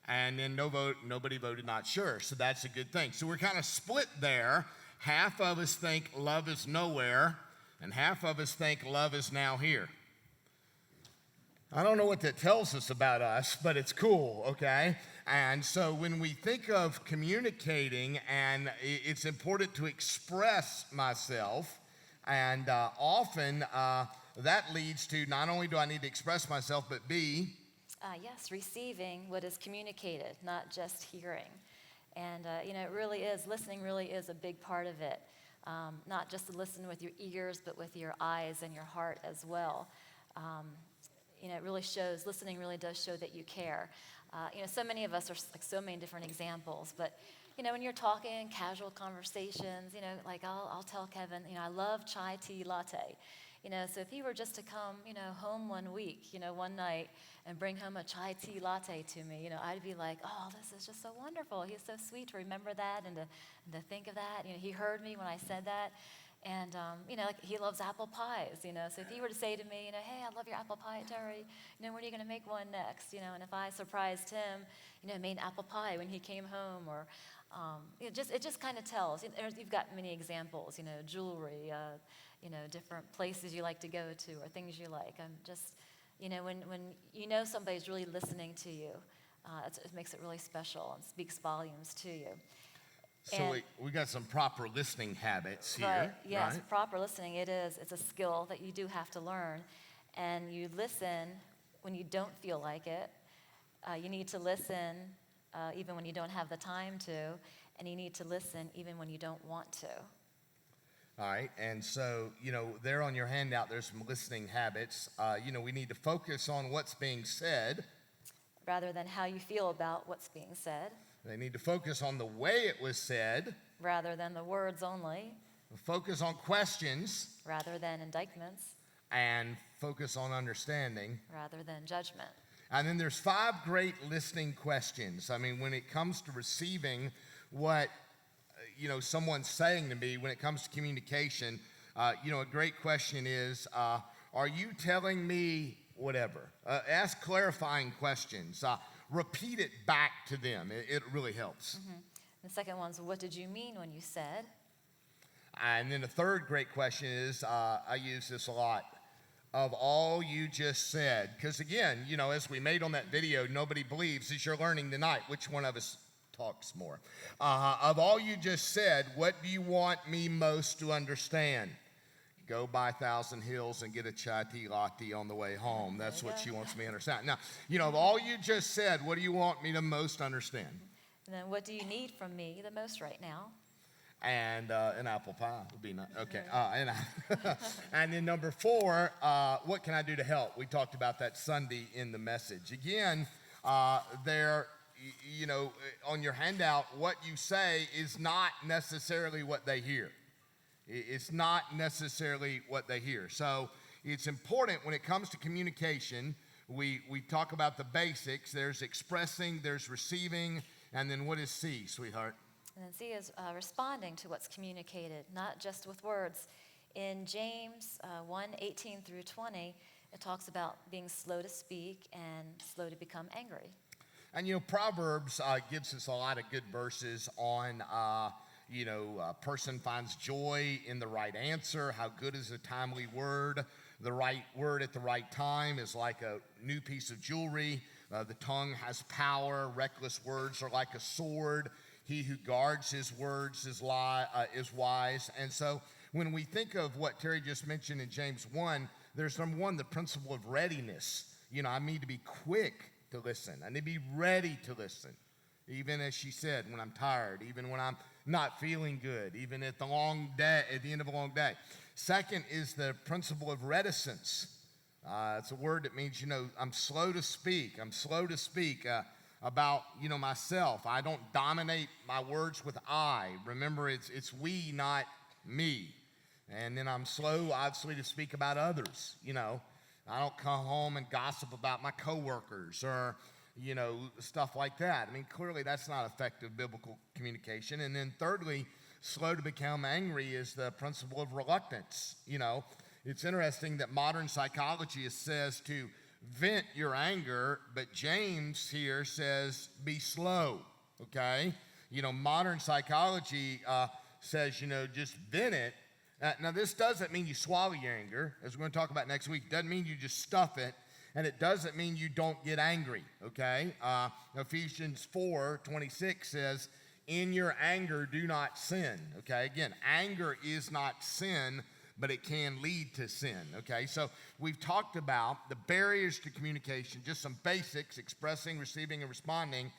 And then nobody voted not sure. So that's a good thing. So we're kind of split there. Half of us think love is nowhere, and half of us think love is now here. I don't know what that tells us about us, but it's cool, okay? And so when we think of communicating, and it's important to express myself, and often that leads to not only do I need to express myself, but B, yes, receiving what is communicated, not just hearing. And, it really is, listening really is a big part of it. Not just to listen with your ears, but with your eyes and your heart as well. it really shows, listening really does show that you care. So many of us are like so many different examples, but when you're talking, casual conversations, like I'll tell Kevin, I love chai tea latte. So if he were just to come, home one week, one night and bring home a chai tea latte to me, I'd be like, oh, this is just so wonderful. He's so sweet to remember that and to think of that. He heard me when I said that. And, like he loves apple pies, So if he were to say to me, hey, I love your apple pie, Terry, when are you going to make one next? And if I surprised him, made apple pie when he came home or, it just kind of tells. You've got many examples, jewelry, different places you like to go to or things you like. I'm just, when somebody's really listening to you, it makes it really special and speaks volumes to you. So we got some proper listening habits here. Right, yes, right? proper listening, it's a skill that you do have to learn. And you listen when you don't feel like it. You need to listen even when you don't have the time to. And you need to listen even when you don't want to. All right, and so, there on your handout, there's some listening habits. We need to focus on what's being said. Rather than how you feel about what's being said. They need to focus on the way it was said. Rather than the words only. Focus on questions. Rather than indictments. And focus on understanding. Rather than judgment. And then there's 5 great listening questions. I mean, when it comes to receiving what, someone's saying to me, when it comes to communication, a great question is, are you telling me whatever? Ask clarifying questions. Repeat it back to them. It really helps. Mm-hmm. The second one's, what did you mean when you said? And then the third great question is, I use this a lot, of all you just said. Because again, as we made on that video, nobody believes, as you're learning tonight, which one of us talks more. Of all you just said, what do you want me most to understand? Go by 1,000 Hills and get a chai tea latte on the way home. That's what she wants me to understand. Now, of all you just said, what do you want me to most understand? And then what do you need from me the most right now? And an apple pie would be nice. Okay. And then number 4, what can I do to help? We talked about that Sunday in the message. Again, on your handout, what you say is not necessarily what they hear. It's not necessarily what they hear. So it's important when it comes to communication, we talk about the basics. There's expressing, there's receiving, and then what is C, sweetheart? And then C is responding to what's communicated, not just with words. In James 1:18 through 20, it talks about being slow to speak and slow to become angry. And Proverbs gives us a lot of good verses on a person finds joy in the right answer. How good is a timely word? The right word at the right time is like a new piece of jewelry. The tongue has power. Reckless words are like a sword. He who guards his words is wise. And so when we think of what Terry just mentioned in James 1, there's number 1, the principle of readiness. I need to be quick to listen. I need to be ready to listen. Even as she said, when I'm tired, even when I'm not feeling good, even at the end of a long day. Second is the principle of reticence. It's a word that means, I'm slow to speak. I'm slow to speak about, myself. I don't dominate my words with I. Remember, it's we, not me. And then I'm slow, obviously, to speak about others. I don't come home and gossip about my coworkers or stuff like that. I mean, clearly that's not effective biblical communication. And then thirdly, slow to become angry is the principle of reluctance. It's interesting that modern psychology says to vent your anger, but James here says be slow, okay? Modern psychology says, just vent it. Now, this doesn't mean you swallow your anger, as we're going to talk about next week. It doesn't mean you just stuff it. And it doesn't mean you don't get angry, okay? Ephesians 4:26 says, in your anger, do not sin, okay? Again, anger is not sin, but it can lead to sin, okay? So we've talked about the barriers to communication, just some basics, expressing, receiving, and responding.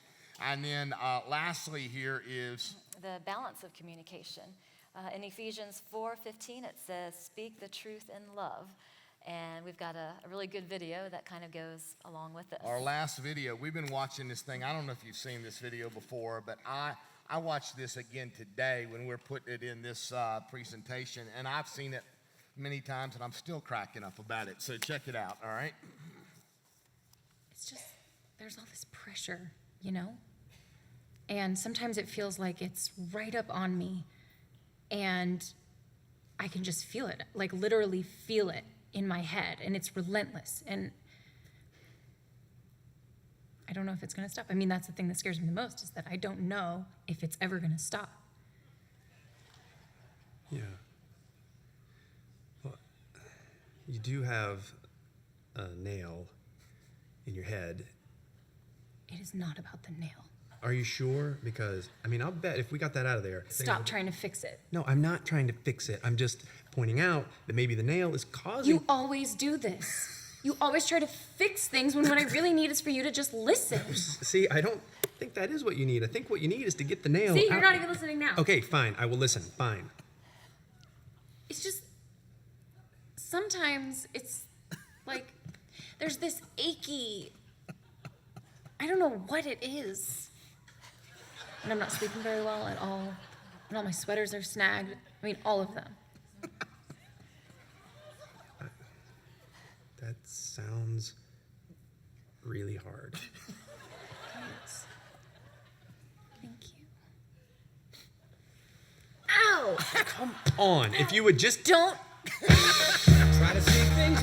And then lastly here is the balance of communication. In Ephesians 4:15, it says, speak the truth in love. And we've got a really good video that kind of goes along with this. Our last video, we've been watching this thing. I don't know if you've seen this video before, but I watched this again today when we're putting it in this presentation, and I've seen it many times, and I'm still cracking up about it. So check it out, all right? It's just, there's all this pressure, you know? And sometimes it feels like it's right up on me, and I can just feel it, like literally feel it in my head, and it's relentless. And I don't know if it's gonna stop. I mean, that's the thing that scares me the most, is that I don't know if it's ever gonna stop. Yeah. Well, you do have a nail in your head. It is not about the nail. Are you sure? Because, I mean, I'll bet if we got that out of there. Stop trying to fix it. No, I'm not trying to fix it. I'm just pointing out that maybe the nail is causing. You always do this. You always try to fix things when what I really need is for you to just listen. See, I don't think that is what you need. I think what you need is to get the nail See, out. you're not even listening now. Okay, fine. I will listen. Fine. It's just, sometimes it's like, there's this achy, I don't know what it is. And I'm not sleeping very well at all. And all my sweaters are snagged. I mean, all of them. That sounds really hard. Thanks. Thank you. Ow! Come on, if you would just don't try to see things.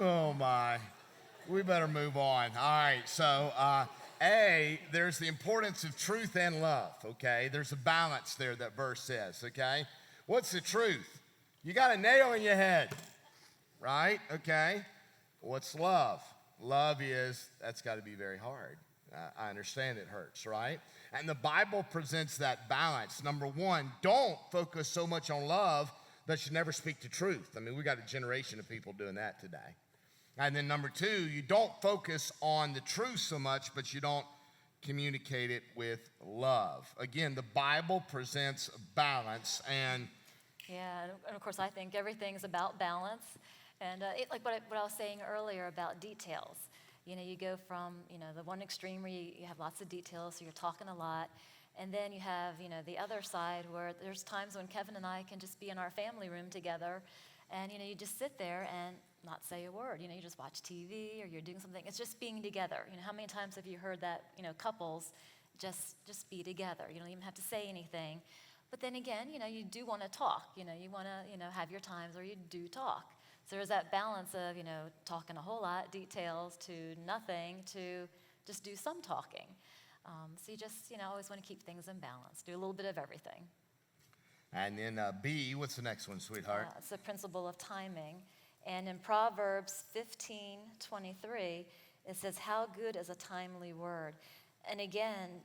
Oh my. We better move on. All right, so there's the importance of truth and love, okay? There's a balance there, that verse says, okay? What's the truth? You got a nail in your head, right? Okay. What's love? Love is, that's got to be very hard. I understand it hurts, right? And the Bible presents that balance. Number one, don't focus so much on love that you never speak the truth. I mean, we got a generation of people doing that today. And then number two, you don't focus on the truth so much, but you don't communicate it with love. Again, the Bible presents balance, and Yeah, and of course, I think everything's about balance. And like what I was saying earlier about details. You know, you go from, the one extreme where you have lots of details, so you're talking a lot. And then you have, the other side where there's times when Kevin and I can just be in our family room together, and, you just sit there and not say a word. You just watch TV or you're doing something. It's just being together. How many times have you heard that, couples just be together? You don't even have to say anything. But then again, you do want to talk. You want to, have your times where you do talk. So there's that balance of, talking a whole lot, details, to nothing, to just do some talking. So you just, always want to keep things in balance. Do a little bit of everything. And then B, what's the next one, sweetheart? It's the principle of timing. And in Proverbs 15:23, it says, how good is a timely word? And again,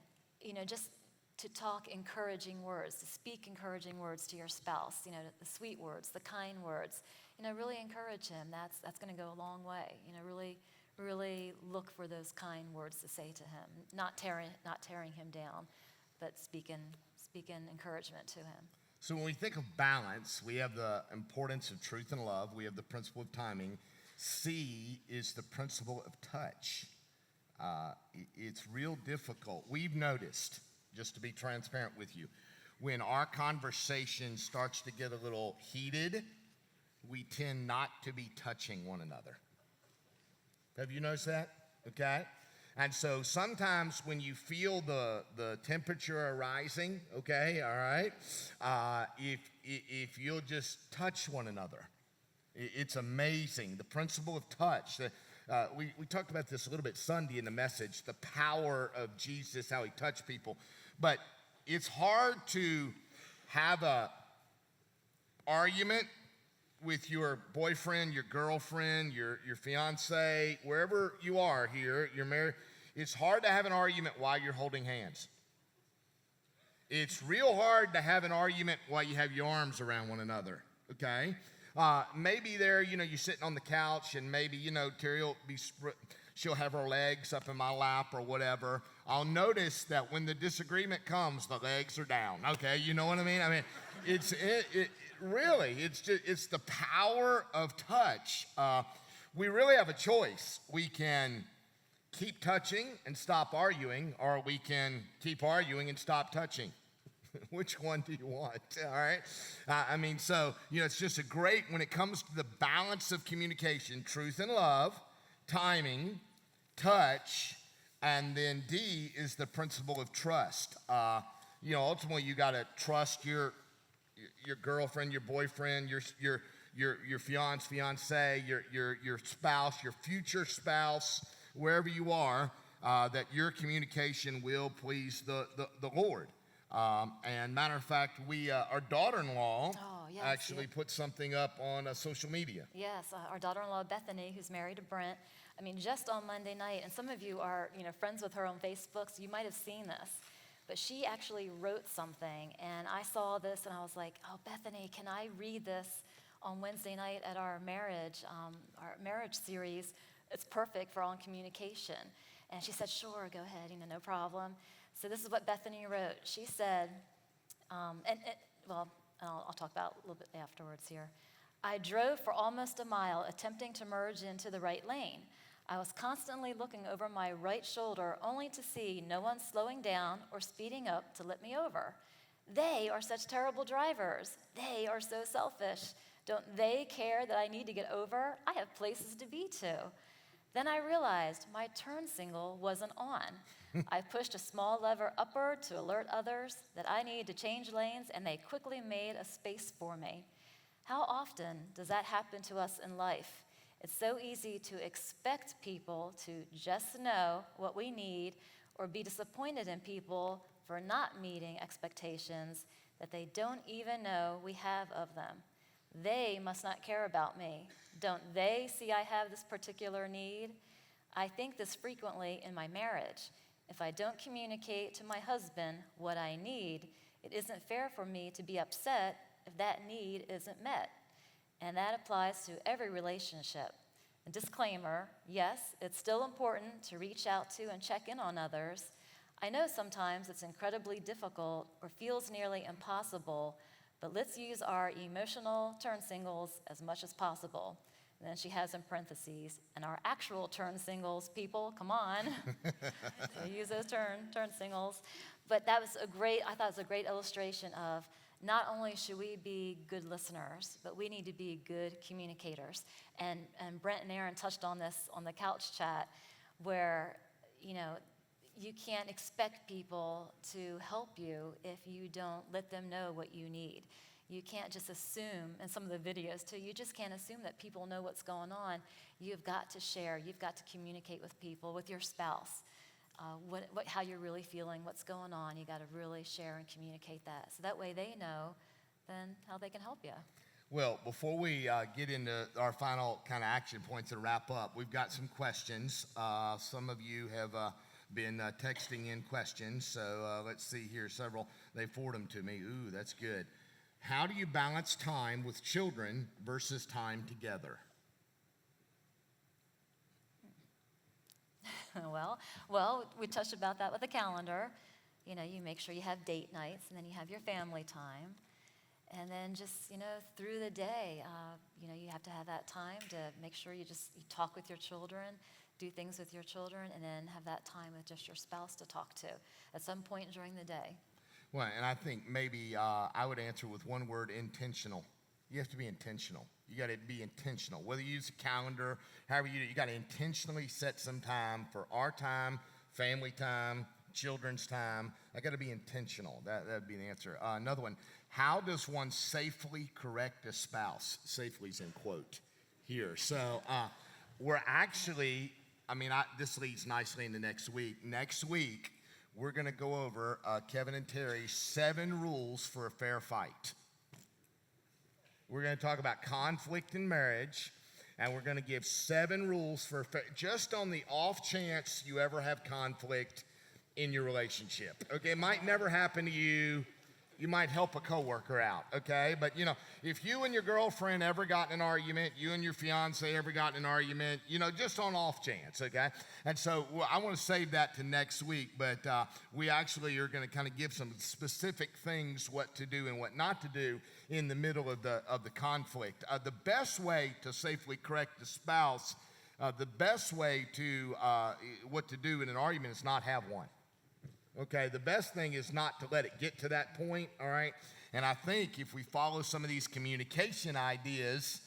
just to talk encouraging words, to speak encouraging words to your spouse, the sweet words, the kind words, really encourage him. That's going to go a long way. Really look for those kind words to say to him, not tearing him down, but speaking encouragement to him. So when we think of balance, we have the importance of truth and love. We have the principle of timing. C is the principle of touch. It's real difficult. We've noticed, just to be transparent with you, when our conversation starts to get a little heated, we tend not to be touching one another. Have you noticed that? Okay. And so sometimes when you feel the temperature rising, okay, all right, if you'll just touch one another, it's amazing. The principle of touch. We talked about this a little bit Sunday in the message, the power of Jesus, how he touched people. But it's hard to have a argument with your boyfriend, your girlfriend, your fiance, wherever you are here, you're married. It's hard to have an argument while you're holding hands. It's real hard to have an argument while you have your arms around one another, okay? Maybe there, you're sitting on the couch and maybe, Terry will she'll have her legs up in my lap or whatever. I'll notice that when the disagreement comes, the legs are down. Okay, you know what I mean? I mean, it's the power of touch. We really have a choice. We can keep touching and stop arguing, or we can keep arguing and stop touching. Which one do you want? All right. It's just when it comes to the balance of communication, truth and love, timing, touch, and then D is the principle of trust. Ultimately, you got to trust your girlfriend, your boyfriend, your fiance, your spouse, your future spouse, wherever you are, that your communication will please the Lord. And matter of fact, our daughter-in-law put something up on social media. Yes, our daughter-in-law Bethany, who's married to Brent. I mean, just on Monday night, and some of you are, friends with her on Facebook, so you might have seen this. But she actually wrote something, and I saw this, and I was like, "Oh, Bethany, can I read this on Wednesday night at our marriage series? It's perfect for on communication." And she said, "Sure, go ahead, no problem." So this is what Bethany wrote. She said, I'll talk about it a little bit afterwards here. "I drove for almost a mile attempting to merge into the right lane. I was constantly looking over my right shoulder only to see no one slowing down or speeding up to let me over. They are such terrible drivers. They are so selfish. Don't they care that I need to get over? I have places to be to." Then I realized my turn signal wasn't on. I pushed a small lever upward to alert others that I needed to change lanes, and they quickly made a space for me. How often does that happen to us in life? It's so easy to expect people to just know what we need or be disappointed in people for not meeting expectations that they don't even know we have of them. They must not care about me. Don't they see I have this particular need? I think this frequently in my marriage. If I don't communicate to my husband what I need, it isn't fair for me to be upset if that need isn't met. And that applies to every relationship. A disclaimer, yes, it's still important to reach out to and check in on others. I know sometimes it's incredibly difficult or feels nearly impossible, but let's use our emotional turn signals as much as possible. And then she has in parentheses, and our actual turn signals, people, come on. So use those turn signals. But I thought it was a great illustration of not only should we be good listeners, but we need to be good communicators. And Brent and Aaron touched on this on the couch chat, where, you can't expect people to help you if you don't let them know what you need. You can't just assume, and some of the videos too, you just can't assume that people know what's going on. You've got to share, you've got to communicate with people, with your spouse, how you're really feeling, what's going on. You got to really share and communicate that. So that way they know then how they can help you. Well, before we get into our final kind of action points and wrap up, we've got some questions. Some of you have been texting in questions, so let's see here, several. They forward them to me. Ooh, that's good. How do you balance time with children versus time together? Well, we touched about that with the calendar. You make sure you have date nights, and then you have your family time. And then just, through the day, you have to have that time to make sure you talk with your children, do things with your children, and then have that time with just your spouse to talk to at some point during the day. Well, and I think maybe I would answer with one word: intentional. You have to be intentional. You got to be intentional. Whether you use a calendar, however you do, you got to intentionally set some time for our time, family time, children's time. I got to be intentional. That would be the answer. Another one: how does one safely correct a spouse? Safely's in quote here. So we're actually, this leads nicely into next week. Next week, we're going to go over, Kevin and Terry, 7 rules for a fair fight. We're going to talk about conflict in marriage, and we're going to give 7 rules for just on the off chance you ever have conflict in your relationship. Okay, it might never happen to you. You might help a coworker out, okay? But you know, if you and your girlfriend ever got in an argument, you and your fiance ever got in an argument, you know, just on off chance, okay? And so I want to save that to next week, but we actually are going to kind of give some specific things what to do and what not to do in the middle of the conflict. The best way to safely correct the spouse, the best way to what to do in an argument is not have one. Okay, the best thing is not to let it get to that point, all right? And I think if we follow some of these communication ideas,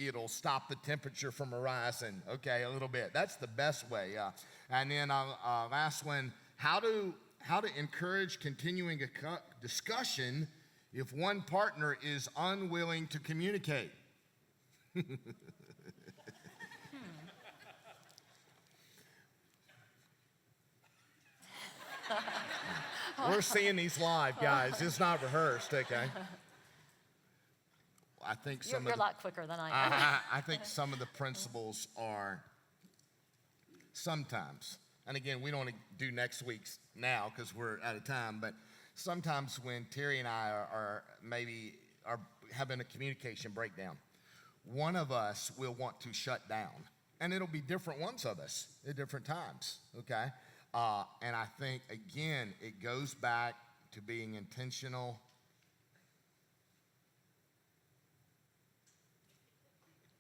it'll stop the temperature from rising, okay, a little bit. That's the best way. And then last one, how to encourage continuing a discussion if one partner is unwilling to communicate. We're seeing these live, guys. It's not rehearsed, okay? I think You're a lot quicker than I am. I think some of the principles are sometimes, and again, we don't want to do next week's now because we're out of time, but sometimes when Terry and I are having a communication breakdown, one of us will want to shut down, and it'll be different ones of us at different times, okay? And I think, again, it goes back to being intentional.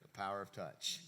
The power of touch.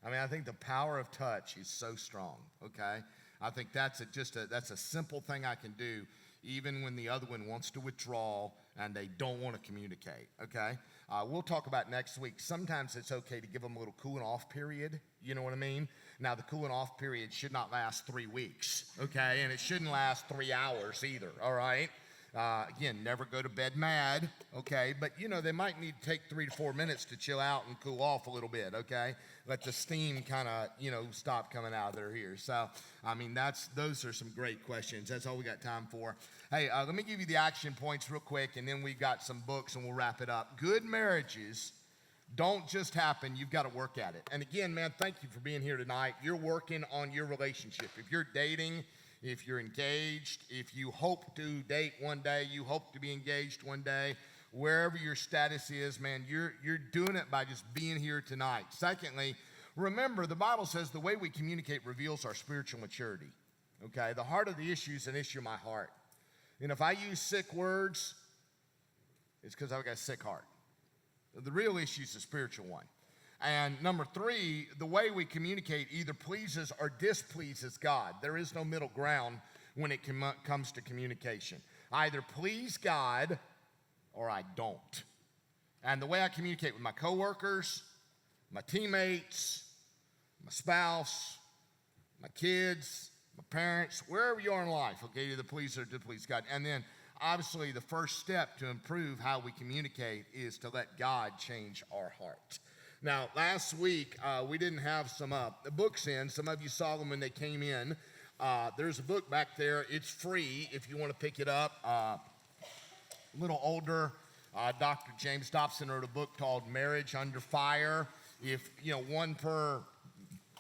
I mean, I think the power of touch is so strong, okay? I think that's a simple thing I can do even when the other one wants to withdraw and they don't want to communicate, okay? We'll talk about next week. Sometimes it's okay to give them a little cooling off period, you know what I mean? Now, the cooling off period should not last 3 weeks, okay? And it shouldn't last 3 hours either, all right? Again, never go to bed mad, okay? But, you know, they might need to take 3 to 4 minutes to chill out and cool off a little bit, okay? Let the steam kind of, you know, stop coming out of their ears. So, I mean, those are some great questions. That's all we got time for. Hey, let me give you the action points real quick, and then we've got some books, and we'll wrap it up. Good marriages don't just happen. You've got to work at it. And again, man, thank you for being here tonight. You're working on your relationship. If you're dating, if you're engaged, if you hope to date one day, you hope to be engaged one day, wherever your status is, man, you're doing it by just being here tonight. Secondly, remember, the Bible says the way we communicate reveals our spiritual maturity, okay? The heart of the issue is an issue of my heart. And if I use sick words, it's because I've got a sick heart. The real issue is a spiritual one. And number 3, the way we communicate either pleases or displeases God. There is no middle ground when it comes to communication. I either please God or I don't. And the way I communicate with my coworkers, my teammates, my spouse, my kids, my parents, wherever you are in life, okay, either please or displease God. And then obviously the first step to improve how we communicate is to let God change our heart. Now, last week, we didn't have some books in. Some of you saw them when they came in. There's a book back there. It's free if you want to pick it up. A little older, Dr. James Dobson wrote a book called Marriage Under Fire. If, you know, one per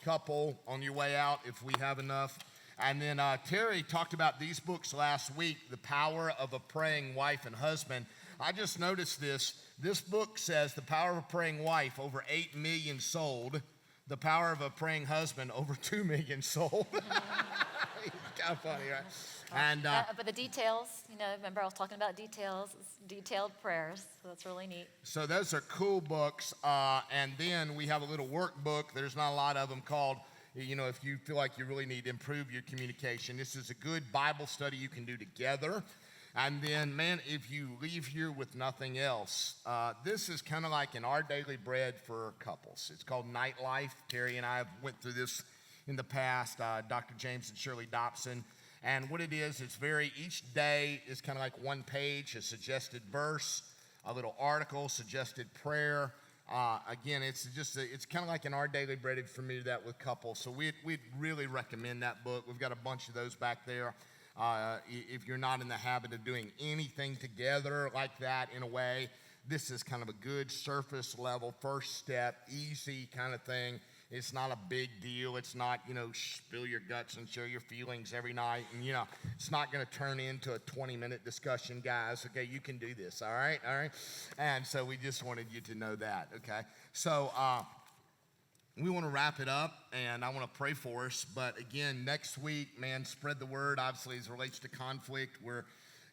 couple on your way out, if we have enough. And then Terry talked about these books last week, The Power of a Praying Wife and Husband. I just noticed this. This book says The Power of a Praying Wife, over 8 million sold. The Power of a Praying Husband, over 2 million sold. Kind of funny, right? And but the details, you know, remember I was talking about details, it's detailed prayers, so that's really neat. So those are cool books. And then we have a little workbook. There's not a lot of them called, you know, if you feel like you really need to improve your communication. This is a good Bible study you can do together. And then, man, if you leave here with nothing else, this is kind of like an Our Daily Bread for couples. It's called Nightlife. Terry and I have went through this in the past, Dr. James and Shirley Dobson. And what it is, each day is kind of like one page, a suggested verse, a little article, suggested prayer. Again, it's kind of like an Our Daily Bread for me that with couples. So we'd really recommend that book. We've got a bunch of those back there. If you're not in the habit of doing anything together like that in a way, this is kind of a good surface level, first step, easy kind of thing. It's not a big deal. It's not, spill your guts and share your feelings every night. And, it's not going to turn into a 20-minute discussion, guys. Okay, you can do this, all right? All right? And so we just wanted you to know that, okay? So we want to wrap it up, and I want to pray for us. But, again, next week, man, spread the word, obviously, as it relates to conflict. We're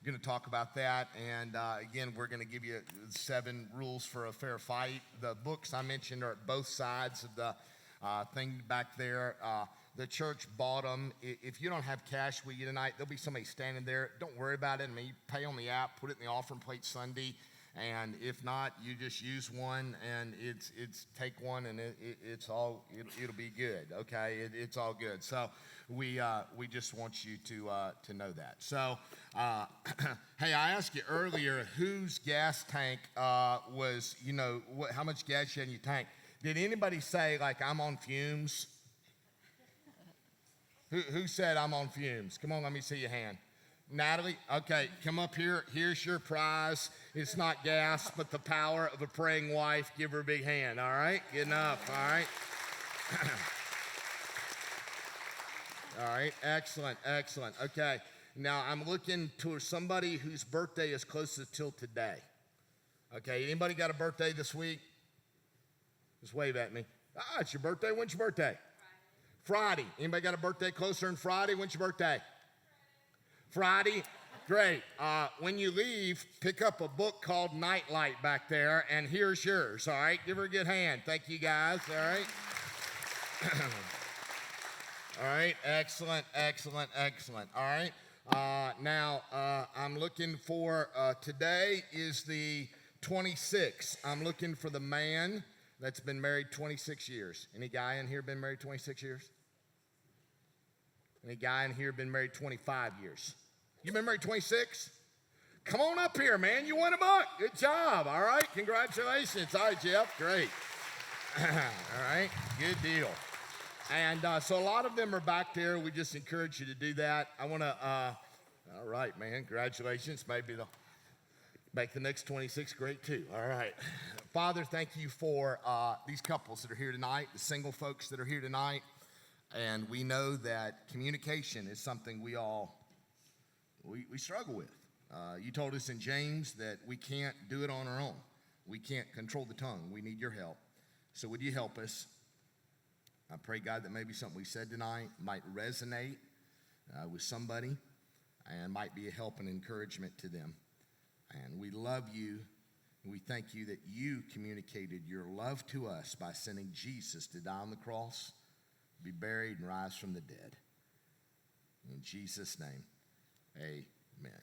going to talk about that. And, again, we're going to give you 7 rules for a fair fight. The books I mentioned are at both sides of the thing back there. The church bought them. If you don't have cash with you tonight, there'll be somebody standing there. Don't worry about it. I mean, you pay on the app, put it in the offering plate Sunday, and if not, you just use one, and it's take one, and it'll be good. Okay, it's all good. So we just want you to know that. So hey, I asked you earlier whose gas tank was, how much gas you had in your tank. Did anybody say, like, I'm on fumes? Who said I'm on fumes? Come on, let me see your hand. Natalie? Okay, come up here. Here's your prize. It's not gas, but the power of a praying wife. Give her a big hand, all right? Good enough, all right? All right, excellent. Okay, now I'm looking to somebody whose birthday is closest till today. Okay, anybody got a birthday this week? Just wave at me. It's your birthday. When's your birthday? Friday. Anybody got a birthday closer than Friday? When's your birthday? Friday. Great. When you leave, pick up a book called Nightlight back there, and here's yours, all right? Give her a good hand. Thank you, guys, all right? All right, excellent. All right. Now, I'm looking for, today is the 26th. I'm looking for the man that's been married 26 years. Any guy in here been married 26 years? Any guy in here been married 25 years? You been married 26? Come on up here, man. You won a book. Good job. All right. Congratulations. All right, Jeff. Great. All right. Good deal. And so a lot of them are back there. We just encourage you to do that. I want to, all right, man. Congratulations. Maybe they'll make the next 26 great too. All right. Father, thank you for these couples that are here tonight, the single folks that are here tonight. And we know that communication is something we struggle with. You told us in James that we can't do it on our own. We can't control the tongue. We need your help. So would you help us? I pray, God, that maybe something we said tonight might resonate with somebody and might be a help and encouragement to them. And we love you. And we thank you that you communicated your love to us by sending Jesus to die on the cross, be buried, and rise from the dead. In Jesus' name, amen.